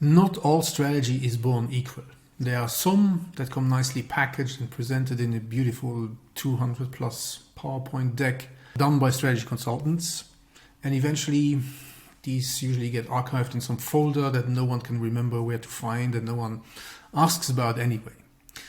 Not all strategy is born equal. There are some that come nicely packaged and presented in a beautiful 200 plus PowerPoint deck done by strategy consultants. And eventually these usually get archived in some folder that no one can remember where to find and no one asks about anyway.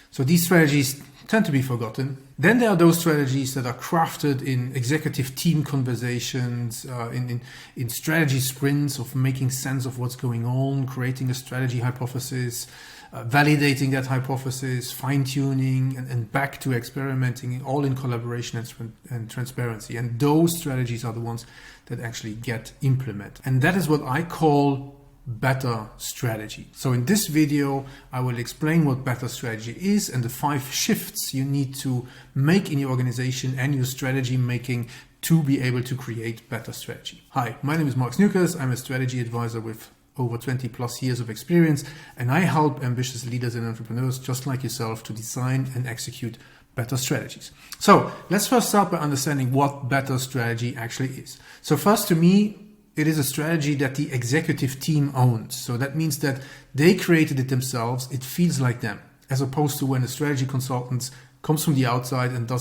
So these strategies tend to be forgotten. Then there are those strategies that are crafted in executive team conversations, in strategy sprints of making sense of what's going on, creating a strategy hypothesis, validating that hypothesis, fine-tuning, and back to experimenting, all in collaboration and transparency. And those strategies are the ones that actually get implemented. And that is what I call better strategy. So in this video, I will explain what better strategy is and the 5 shifts you need to make in your organization and your strategy making to be able to create better strategy. Hi, my name is Mark Snoekers. I'm a strategy advisor with over 20 plus years of experience, and I help ambitious leaders and entrepreneurs just like yourself to design and execute better strategies. So let's first start by understanding what better strategy actually is. So first, to me, it is a strategy that the executive team owns. So that means that they created it themselves. It feels like them, as opposed to when a strategy consultant comes from the outside and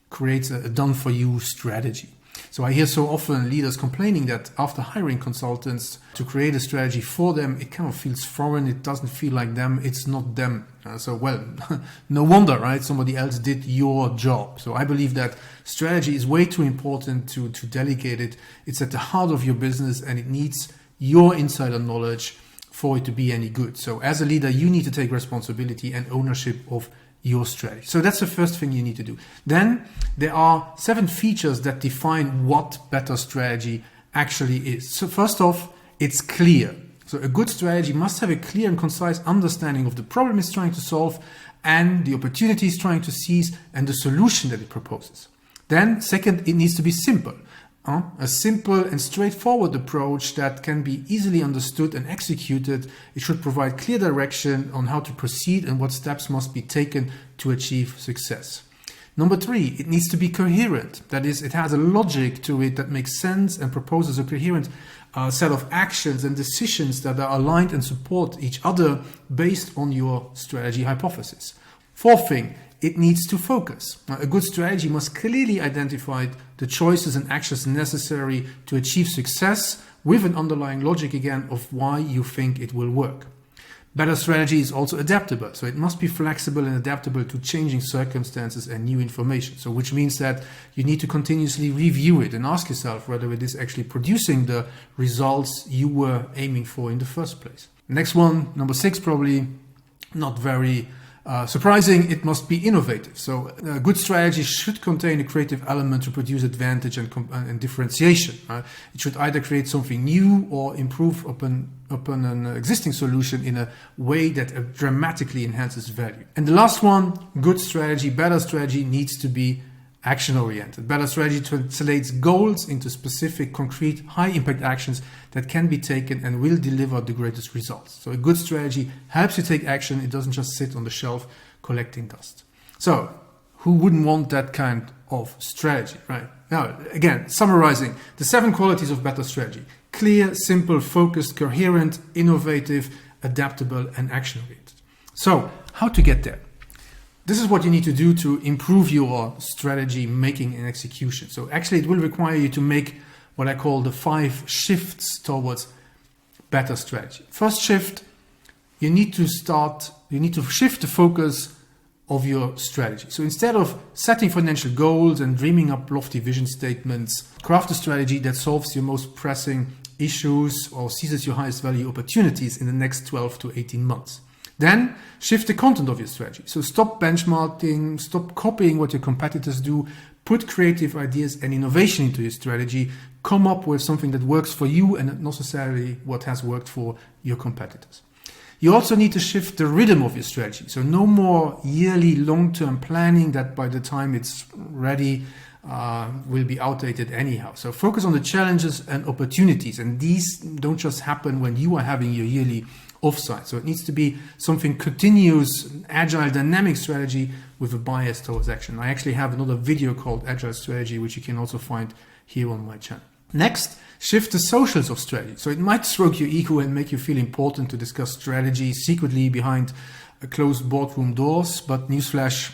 creates a done-for-you strategy. So I hear so often leaders complaining that after hiring consultants to create a strategy for them, it kind of feels foreign. It doesn't feel like them. It's not them. No wonder, right? Somebody else did your job. So I believe that strategy is way too important to delegate it. It's at the heart of your business and it needs your insider knowledge for it to be any good. So as a leader, you need to take responsibility and ownership of your strategy. So that's the first thing you need to do. Then there are 7 features that define what better strategy actually is. So first off, it's clear. So a good strategy must have a clear and concise understanding of the problem it's trying to solve and the opportunity it's trying to seize and the solution that it proposes. Then second, it needs to be simple. A simple and straightforward approach that can be easily understood and executed. It should provide clear direction on how to proceed and what steps must be taken to achieve success. Number 3, it needs to be coherent. That is, it has a logic to it that makes sense and proposes a coherent set of actions and decisions that are aligned and support each other based on your strategy hypothesis. Fourth thing, it needs to focus. A good strategy must clearly identify the choices and actions necessary to achieve success with an underlying logic again of why you think it will work. Better strategy is also adaptable. So it must be flexible and adaptable to changing circumstances and new information. So which means that you need to continuously review it and ask yourself whether it is actually producing the results you were aiming for in the first place. Next one, number 6, probably not very surprising, it must be innovative. So a good strategy should contain a creative element to produce advantage and differentiation. It should either create something new or improve upon an existing solution in a way that dramatically enhances value. And the last one, good strategy, better strategy needs to be action-oriented. Better strategy translates goals into specific, concrete, high-impact actions that can be taken and will deliver the greatest results. So a good strategy helps you take action. It doesn't just sit on the shelf collecting dust. So who wouldn't want that kind of strategy, right? Now, again, summarizing the 7 qualities of better strategy: clear, simple, focused, coherent, innovative, adaptable, and action-oriented. So how to get there? This is what you need to do to improve your strategy making and execution. So actually it will require you to make what I call the 5 shifts towards better strategy. First shift, you need to shift the focus of your strategy. So instead of setting financial goals and dreaming up lofty vision statements, craft a strategy that solves your most pressing issues or seizes your highest value opportunities in the next 12 to 18 months. Then shift the content of your strategy. So stop benchmarking, stop copying what your competitors do, put creative ideas and innovation into your strategy, come up with something that works for you and not necessarily what has worked for your competitors. You also need to shift the rhythm of your strategy. So no more yearly long-term planning that by the time it's ready will be outdated anyhow. So focus on the challenges and opportunities, and these don't just happen when you are having your yearly offsite. So it needs to be something continuous, agile, dynamic strategy with a bias towards action. I actually have another video called Agile Strategy, which you can also find here on my channel. Next, shift the socials of strategy. So it might stroke your ego and make you feel important to discuss strategy secretly behind closed boardroom doors, but newsflash,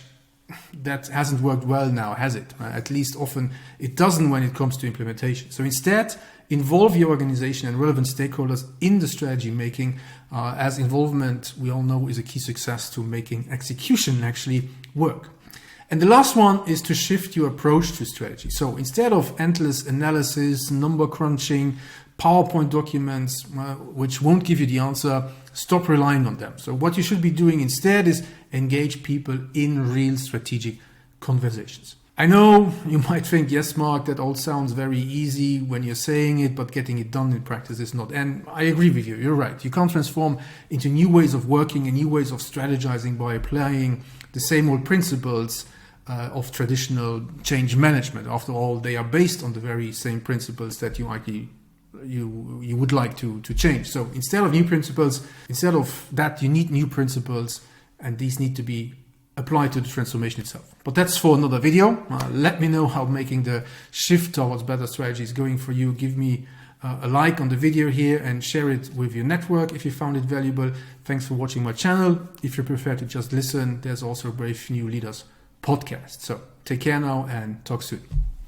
that hasn't worked well now, has it? At least often it doesn't when it comes to implementation. So instead, involve your organization and relevant stakeholders in the strategy making, as involvement, we all know, is a key success to making execution actually work. And the last one is to shift your approach to strategy. So instead of endless analysis, number crunching, PowerPoint documents, which won't give you the answer, stop relying on them. So what you should be doing instead is engage people in real strategic conversations. I know you might think, yes, Mark, that all sounds very easy when you're saying it, but getting it done in practice is not. And I agree with you. You're right. You can't transform into new ways of working and new ways of strategizing by applying the same old principles of traditional change management. After all, they are based on the very same principles that you would like to change. So instead of new principles, instead of that, you need new principles, and these need to be applied to the transformation itself. But that's for another video. Let me know how making the shift towards better strategy is going for you. Give me a like on the video here and share it with your network if you found it valuable. Thanks for watching my channel. If you prefer to just listen, there's also a Brave New Leaders podcast. So take care now and talk soon.